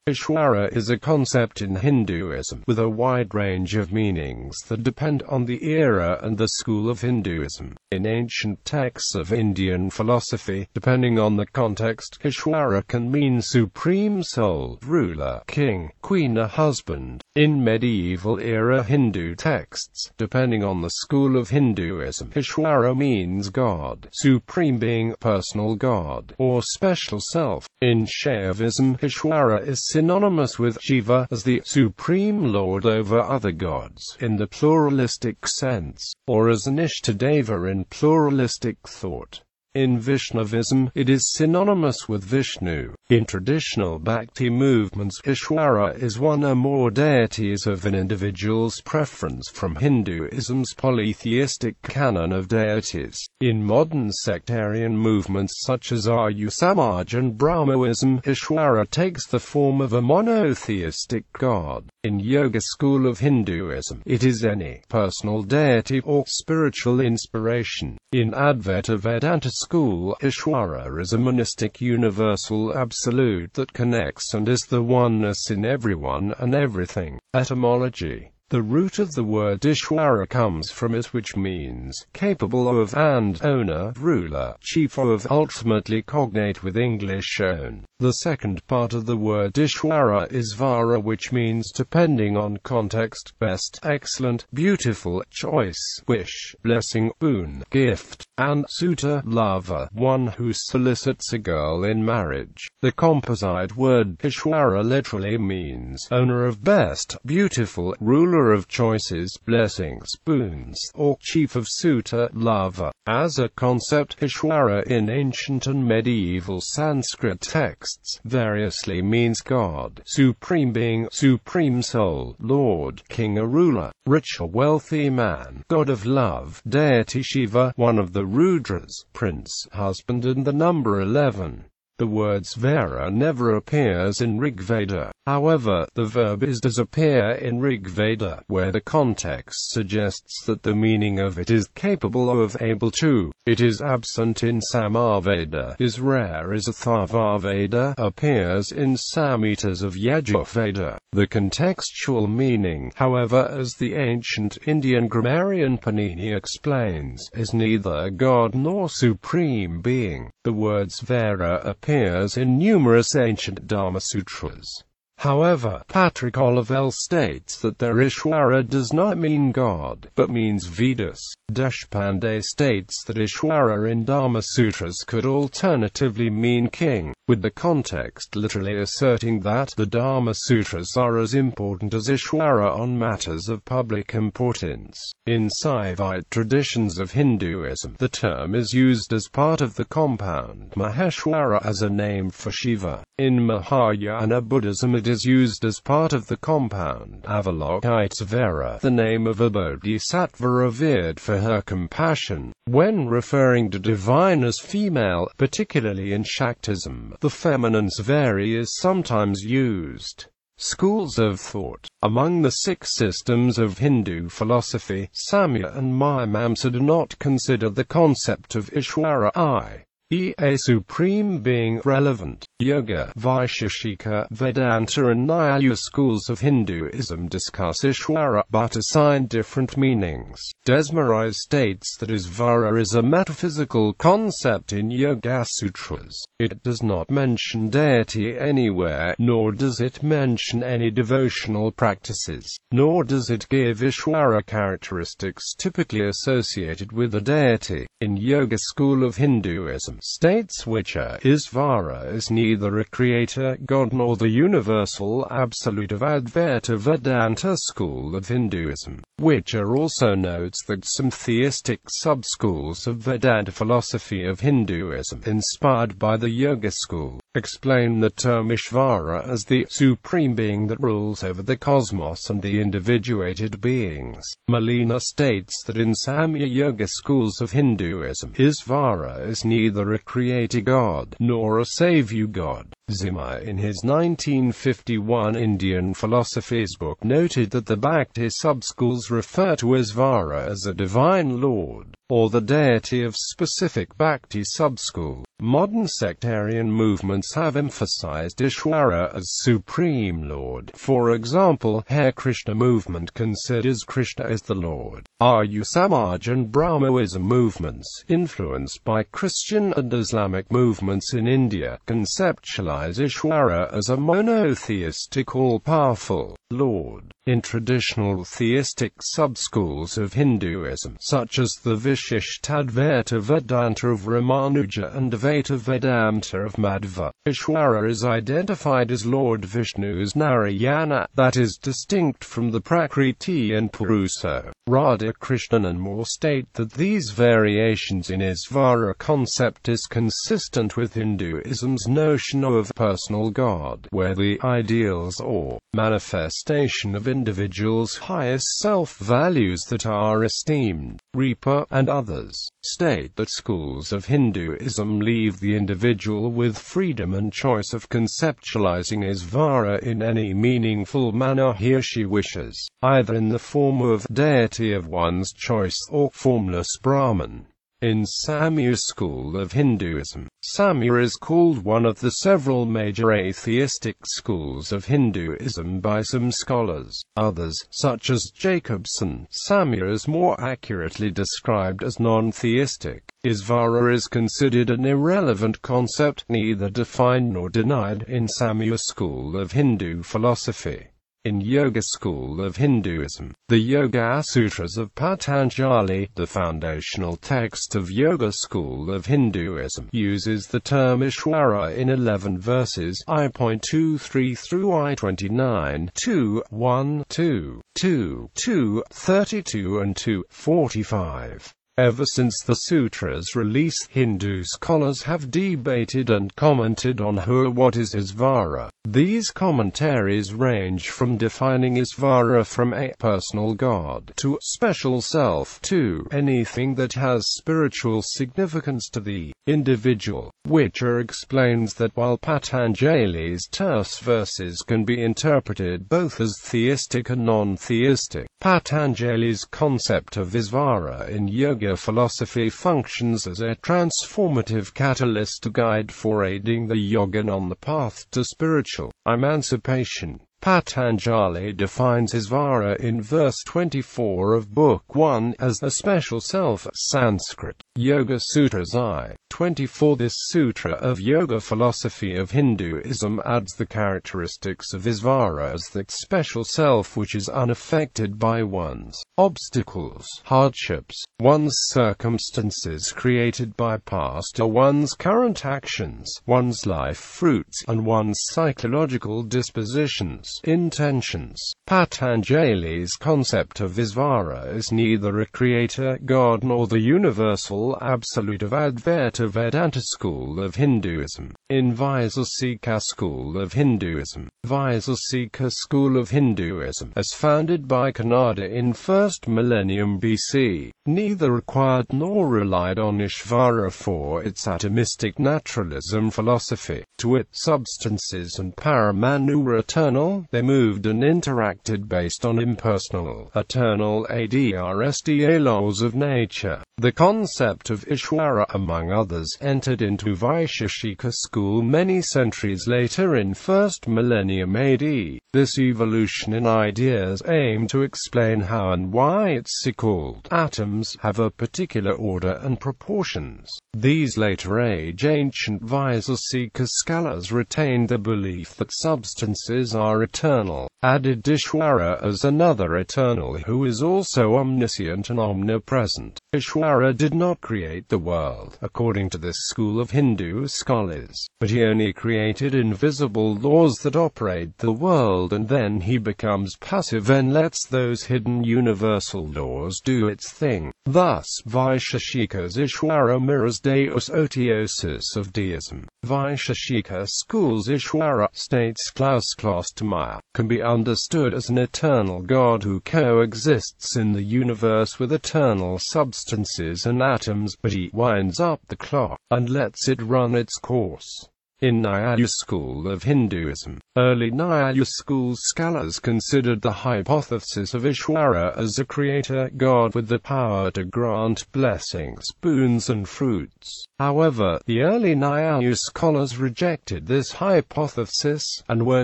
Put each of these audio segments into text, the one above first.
Ishvara is a concept in Hinduism, with a wide range of meanings that depend on the era and the school of Hinduism. In ancient texts of Indian philosophy, depending on the context, Ishvara can mean supreme soul, ruler, king, queen, or husband. In medieval era Hindu texts, depending on the school of Hinduism, Ishvara means God, supreme being, personal God, or special self. In Shaivism, Ishvara is synonymous with Shiva as the supreme lord over other gods, in the pluralistic sense, or as an Ishtadeva in pluralistic thought. In Vaishnavism, it is synonymous with Vishnu. In traditional Bhakti movements, Ishvara is one or more deities of an individual's preference from Hinduism's polytheistic canon of deities. In modern sectarian movements such as Arya Samaj and Brahmoism, Ishvara takes the form of a monotheistic god. In Yoga school of Hinduism, it is any personal deity or spiritual inspiration. In Advaita Vedanta school, Ishvara is a monistic universal absolute that connects and is the oneness in everyone and everything. Etymology. The root of the word Ishvara comes from it, which means capable of and owner, ruler, chief of, ultimately cognate with English own. The second part of the word Ishvara is Vara, which means, depending on context, best, excellent, beautiful, choice, wish, blessing, boon, gift, and suitor, lover, one who solicits a girl in marriage. The composite word Ishvara literally means owner of best, beautiful, ruler of choices, blessings, boons, or chief of suitor, lover. As a concept, Ishvara in ancient and medieval Sanskrit texts variously means God, supreme being, supreme soul, lord, king or ruler, rich or wealthy man, god of love, deity Shiva, one of the Rudras, prince, husband, and the number 11. The words Vara never appears in Rigveda. However, the verb is does appear in Rigveda, where the context suggests that the meaning of it is capable of, able to. It is absent in Samaveda, is rare as Atharvaveda, appears in Samhitas of Yajurveda. The contextual meaning, however, as the ancient Indian grammarian Panini explains, is neither God nor supreme being. The words Vara appears in numerous ancient Dharma sutras. However, Patrick Olivelle states that their Ishvara does not mean God, but means Vedas. Deshpande states that Ishvara in Dharma Sutras could alternatively mean king, with the context literally asserting that the Dharma Sutras are as important as Ishvara on matters of public importance. In Saivite traditions of Hinduism, the term is used as part of the compound Maheshwara as a name for Shiva. In Mahayana Buddhism, it is used as part of the compound Avalokitesvara, the name of a bodhisattva revered for her compassion. When referring to divine as female, particularly in Shaktism, the feminine Svari is sometimes used. Schools of thought. Among the 6 systems of Hindu philosophy, Samkhya and Mimamsa do not consider the concept of Ishvara, i.e. a supreme being, relevant. Yoga, Vaisheshika, Vedanta and Nyaya schools of Hinduism discuss Ishvara, but assign different meanings. Desmarais states that Ishvara is a metaphysical concept in Yoga Sutras. It does not mention deity anywhere, nor does it mention any devotional practices, nor does it give Ishvara characteristics typically associated with a deity. In Yoga school of Hinduism, states which Ishvara is neither a creator, God nor the universal absolute of Advaita Vedanta school of Hinduism. Whicher also notes that some theistic sub-schools of Vedanta philosophy of Hinduism, inspired by the Yoga school, explain the term Ishvara as the supreme being that rules over the cosmos and the individuated beings. Malina states that in Samkhya Yoga schools of Hinduism, Ishvara is neither a creator god, nor a savior god. Zima in his 1951 Indian Philosophies book noted that the Bhakti sub-schools refer to Ishvara as a divine lord. or the deity of specific Bhakti subschool. Modern sectarian movements have emphasized Ishvara as Supreme Lord. For example, Hare Krishna movement considers Krishna as the Lord. Arya Samaj and Brahmoism movements, influenced by Christian and Islamic movements in India, conceptualize Ishvara as a monotheistic all-powerful Lord. In traditional theistic subschools of Hinduism, such as the Vishishtadvaita Vedanta of Ramanuja and Advaita Vedanta of Madhva, Ishvara is identified as Lord Vishnu's Narayana, that is distinct from the Prakriti and Purusa. Radha Krishnan and more state that these variations in Ishvara concept is consistent with Hinduism's notion of personal God, where the ideals or manifestation of individuals' highest self-values that are esteemed. Ripa and others state that schools of Hinduism leave the individual with freedom and choice of conceptualizing Ishvara in any meaningful manner he or she wishes, either in the form of deity of one's choice or formless Brahman. In Samya school of Hinduism, Samya is called one of the several major atheistic schools of Hinduism by some scholars. Others, such as Jacobson, Samya is more accurately described as non-theistic. Ishvara is considered an irrelevant concept, neither defined nor denied in Samya school of Hindu philosophy. In Yoga school of Hinduism, the Yoga Sutras of Patanjali, the foundational text of Yoga school of Hinduism, uses the term Ishvara in 11 verses, I.23 through I.29, 2, 1, 2, 2, 2, 32 and 2, 45. Ever since the sutras' release, Hindu scholars have debated and commented on who or what is Ishvara. These commentaries range from defining Ishvara from a personal god to special self to anything that has spiritual significance to the individual. Whicher explains that while Patanjali's terse verses can be interpreted both as theistic and non-theistic, Patanjali's concept of Ishvara in yoga philosophy functions as a transformative catalyst guide for aiding the yogin on the path to spiritual emancipation. Patanjali defines Ishvara in verse 24 of Book 1 as a special self, Sanskrit. Yoga Sutras I.24. This sutra of yoga philosophy of Hinduism adds the characteristics of Ishvara as that special self which is unaffected by one's obstacles, hardships, one's circumstances created by past or one's current actions, one's life fruits, and one's psychological dispositions, intentions. Patanjali's concept of Ishvara is neither a creator god nor the universal absolute of Advaita Vedanta school of Hinduism. In Vaisesika school of Hinduism, Vaisesika school of Hinduism, as founded by Kanada in 1st millennium BC, neither required nor relied on Ishvara for its atomistic naturalism philosophy. To wit, substances and Paramanu were eternal, they moved and interacted based on impersonal, eternal ADRSDA laws of nature. The concept of Ishvara, among others, entered into Vaisheshika school many centuries later in 1st millennium AD. This evolution in ideas aimed to explain how and why its so-called atoms have a particular order and proportions. These later-age ancient Vaisesika scholars retained the belief that substances are eternal, added Ishvara as another eternal who is also omniscient and omnipresent. Ishvara did not create the world, according to this school of Hindu scholars, but he only created invisible laws that operate the world, and then he becomes passive and lets those hidden universal laws do its thing. Thus, Vaisheshika's Ishvara mirrors Deus Otiosis of deism. Vaisheshika school's Ishvara, states Klaus Klostermaier, can be understood as an eternal God who coexists in the universe with eternal substances and atoms, but he winds up the clock and lets it run its course. In Nyaya school of Hinduism, early Nyaya school scholars considered the hypothesis of Ishvara as a creator god with the power to grant blessings, boons and fruits. However, the early Nyaya scholars rejected this hypothesis, and were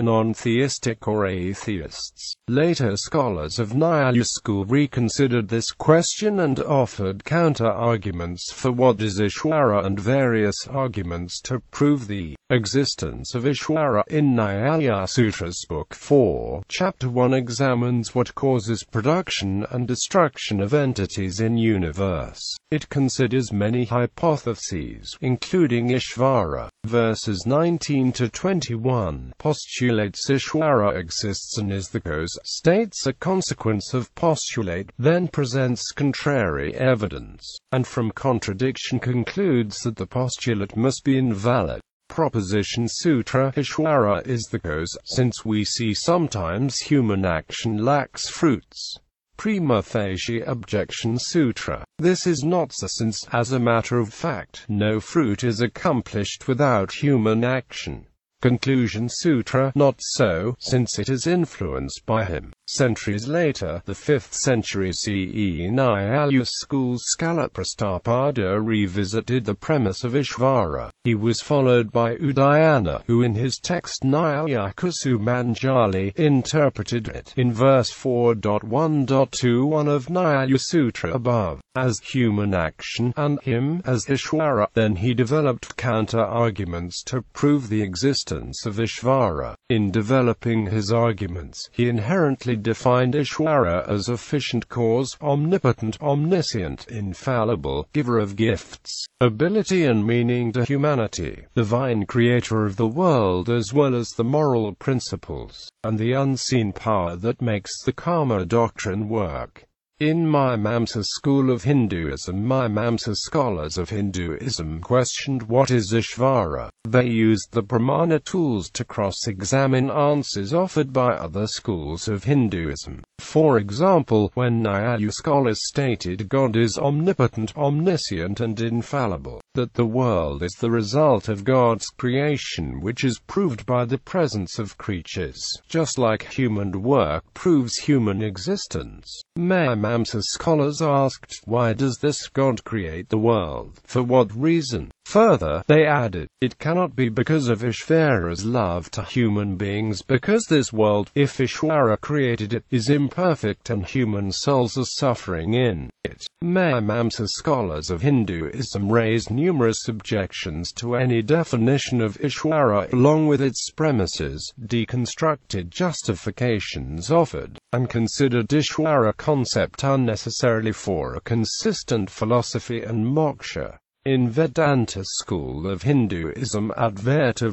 non-theistic or atheists. Later scholars of Nyaya school reconsidered this question and offered counter-arguments for what is Ishvara and various arguments to prove the existence of Ishvara. In Nyaya Sutras Book 4, Chapter 1 examines what causes production and destruction of entities in universe. It considers many hypotheses, including Ishvara. Verses 19 to 21 postulates Ishvara exists and is the cause, states a consequence of postulate, then presents contrary evidence, and from contradiction concludes that the postulate must be invalid. Proposition Sutra: Ishvara is the cause, since we see sometimes human action lacks fruits. Prima facie Objection Sutra: this is not so, since, as a matter of fact, no fruit is accomplished without human action. Conclusion Sutra: not so, since it is influenced by him. Centuries later, the 5th century CE, Nyaya school scholar Prastapada revisited the premise of Ishvara. He was followed by Udayana, who in his text Nyaya Kusumanjali interpreted it, in verse 4.1.21 of Nyaya Sutra above, as human action, and him as Ishvara. Then he developed counter-arguments to prove the existence of Ishvara. In developing his arguments, he inherently defined Ishvara as efficient cause, omnipotent, omniscient, infallible, giver of gifts, ability and meaning to humanity, divine creator of the world as well as the moral principles, and the unseen power that makes the Karma doctrine work. In Mimamsa school of Hinduism, Mimamsa scholars of Hinduism questioned what is Ishvara. They used the Pramana tools to cross-examine answers offered by other schools of Hinduism. For example, when Nyaya scholars stated God is omnipotent, omniscient and infallible, that the world is the result of God's creation, which is proved by the presence of creatures, just like human work proves human existence. Mimamsa scholars asked, why does this God create the world? For what reason? Further, they added, it cannot be because of Ishvara's love to human beings, because this world, if Ishvara created it, is imperfect and human souls are suffering in it. Mimamsa scholars of Hinduism raised numerous objections to any definition of Ishvara, along with its premises, deconstructed justifications offered, and considered Ishvara concept unnecessarily for a consistent philosophy and moksha. In Vedanta school of Hinduism, Advaita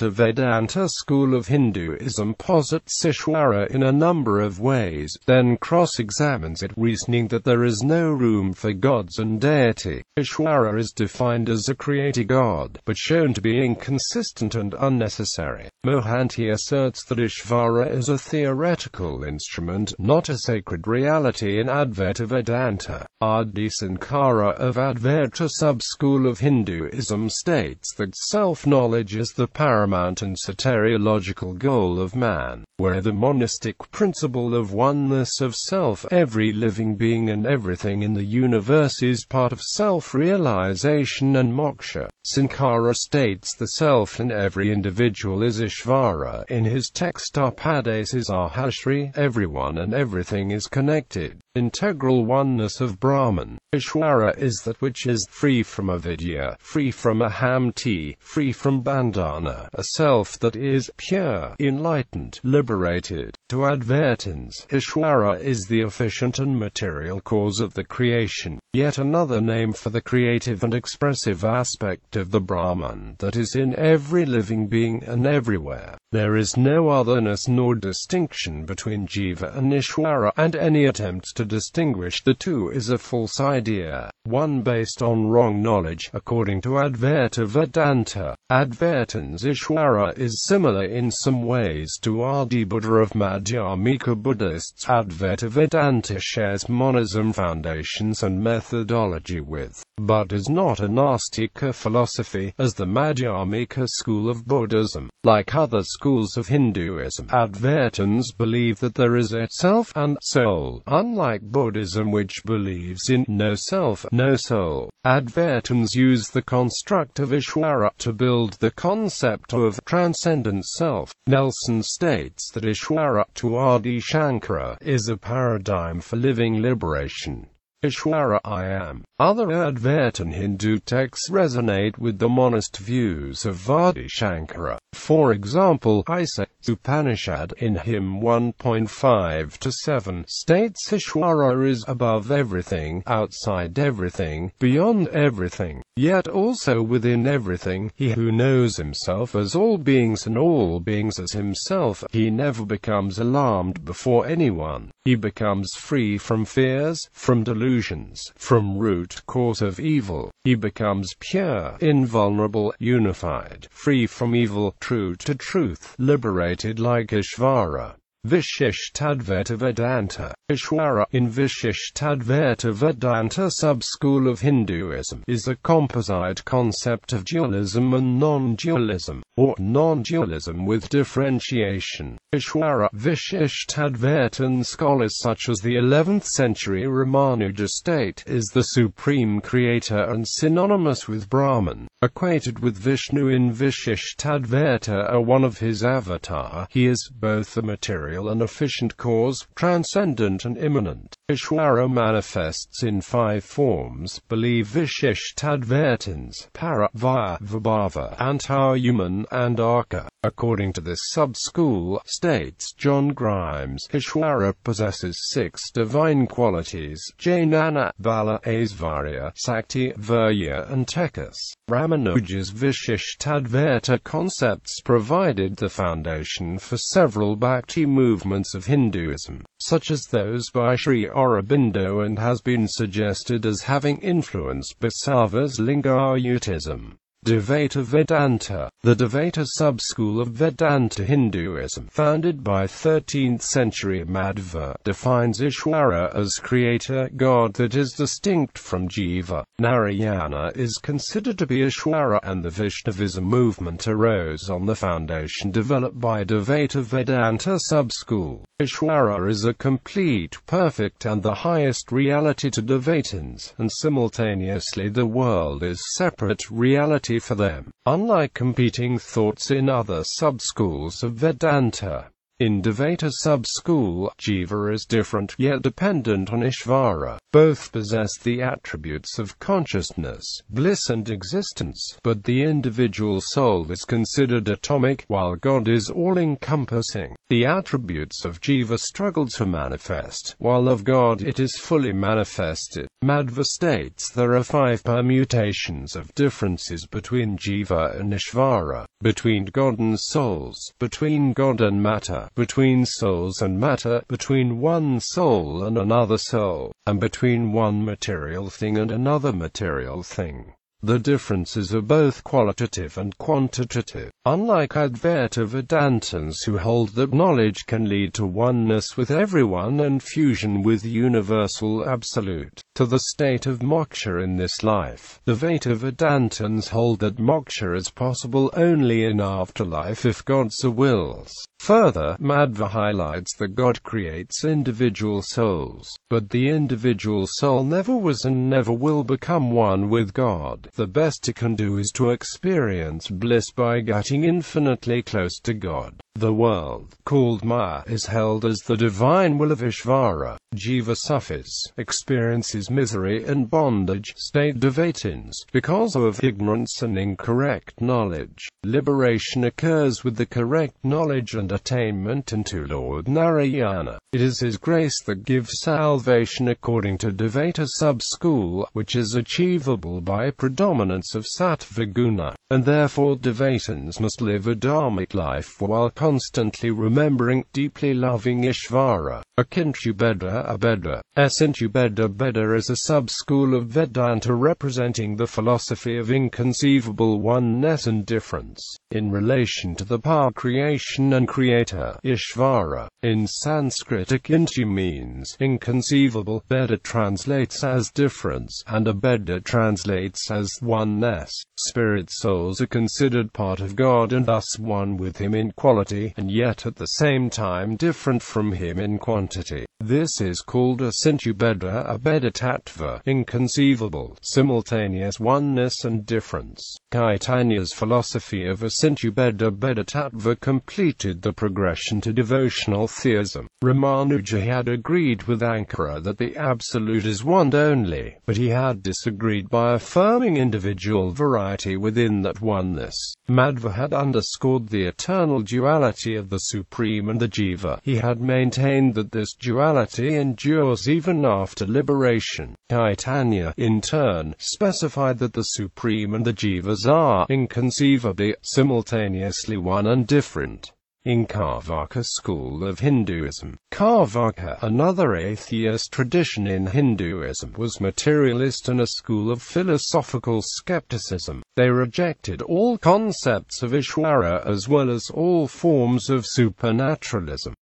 Vedanta school of Hinduism posits Ishvara in a number of ways, then cross-examines it, reasoning that there is no room for gods and deity. Ishvara is defined as a creator god, but shown to be inconsistent and unnecessary. Mohanty asserts that Ishvara is a theoretical instrument, not a sacred reality in Advaita Vedanta. Adi Sankara of Advaita sub-school of Hinduism states that self-knowledge is the paramount and soteriological goal of man, where the monistic principle of oneness of self, every living being and everything in the universe is part of self-realization and moksha. Sankara states the self in every individual is Ishvara. In his text Upadeses Ahashri, everyone and everything is connected. Integral oneness of Brahman. Ishvara is that which is free from avidya, free from ahamti, free from bandhana, a self that is pure, enlightened, liberated. To Advaitins, Ishvara is the efficient and material cause of the creation, yet another name for the creative and expressive aspect of the Brahman that is in every living being and everywhere. There is no otherness nor distinction between Jiva and Ishvara, and any attempt to distinguish the two is a false idea. one based on wrong knowledge. According to Advaita Vedanta, Advaitins Ishvara is similar in some ways to Adi Buddha of Madhyamika Buddhists. Advaita Vedanta shares monism foundations and methodology with, but is not a Nastika philosophy, as the Madhyamika school of Buddhism. Like other schools of Hinduism, Advaitins believe that there is a self and soul, unlike Buddhism which believes in no self, no soul. Advaitins use the construct of Ishvara to build the concept of transcendent self. Nelson states that Ishvara, to Adi Shankara, is a paradigm for living liberation. Ishvara, I am. Other Advaitin Hindu texts resonate with the monist views of Adi Shankara. For example, Isa Upanishad in hymn 1.5-7 states Ishvara is above everything, outside everything, beyond everything, yet also within everything. He who knows himself as all beings and all beings as himself, he never becomes alarmed before anyone. He becomes free from fears, from delusions, from root cause of evil. He becomes pure, invulnerable, unified, free from evil, true to truth, liberated like Ishvara. Vishishtadvaita Vedanta. Ishvara, in Vishishtadvaita Vedanta sub-school of Hinduism, is a composite concept of dualism and non-dualism, or non-dualism with differentiation. Ishvara, Vishishtadvaitin scholars such as the 11th century Ramanuja state, is the supreme creator and synonymous with Brahman, equated with Vishnu in Vishishtadvaita or one of his avatar. He is both a material and efficient cause, transcendent and immanent. Ishvara manifests in 5 forms, believe Vishishtadvaitins: para, vaya, vibhava, antar-human, and arka. According to this sub-school, states John Grimes, Ishvara possesses 6 divine qualities: Jnana, Bala, Aisvarya, Sakti, Virya, and Tejas. Ramanuja's Vishishtadvaita concepts provided the foundation for several bhakti movements of Hinduism, such as those by Sri Aurobindo, and has been suggested as having influenced Basava's Lingayutism. Dvaita Vedanta. The Dvaita sub-school of Vedanta Hinduism, founded by 13th century Madhva, defines Ishvara as creator God that is distinct from Jiva. Narayana is considered to be Ishvara, and the Vaishnavism movement arose on the foundation developed by Dvaita Vedanta sub-school. Ishvara is a complete, perfect and the highest reality to Dvaitins, and simultaneously the world is separate reality for them, unlike competing thoughts in other sub-schools of Vedanta. In Dvaita sub-school, Jiva is different, yet dependent on Ishvara. Both possess the attributes of consciousness, bliss and existence, but the individual soul is considered atomic, while God is all-encompassing. The attributes of Jiva struggle to manifest, while of God it is fully manifested. Madhva states there are 5 permutations of differences between Jiva and Ishvara, between God and souls, between God and matter, between souls and matter, between one soul and another soul, and between one material thing and another material thing. The differences are both qualitative and quantitative. Unlike Advaita Vedantins who hold that knowledge can lead to oneness with everyone and fusion with the universal absolute, to the state of moksha in this life, the Dvaita Vedantins hold that moksha is possible only in afterlife if God so wills. Further, Madhva highlights that God creates individual souls, but the individual soul never was and never will become one with God. The best it can do is to experience bliss by getting infinitely close to God. The world, called Maya, is held as the divine will of Ishvara. Jiva suffers, experiences misery and bondage, state Dvaitins, because of ignorance and incorrect knowledge. Liberation occurs with the correct knowledge and attainment into Lord Narayana. It is His grace that gives salvation according to Dvaita sub-school, which is achievable by predominance of Sattva Guna, and therefore Dvaitans must live a dharmic life while constantly remembering, deeply loving Ishvara. Akintubeda Abeda. Asintubeda Beda is a sub-school of Vedanta representing the philosophy of inconceivable oneness and difference, in relation to the power creation and creator, Ishvara. In Sanskrit, Akintu means inconceivable, Beda translates as difference, and Abeda translates as oneness. Spirit souls are considered part of God and thus one with Him in quality, and yet at the same time different from Him in quantity. This is called Asintubeda Abeda Tattva, inconceivable, simultaneous oneness and difference. Caitanya's philosophy of Asintubeda Abeda Tattva completed the progression to devotional theism. Ramanuja had agreed with Ankara that the Absolute is one only, but he had disagreed by affirming individual variety within that oneness. Madhva had underscored the eternal duality of the Supreme and the Jiva. He had maintained that this duality endures even after liberation. Caitanya, in turn, specified that the Supreme and the Jivas are inconceivably, simultaneously one and different. In Carvaka school of Hinduism, Carvaka, another atheist tradition in Hinduism, was materialist and a school of philosophical skepticism. They rejected all concepts of Ishvara as well as all forms of supernaturalism.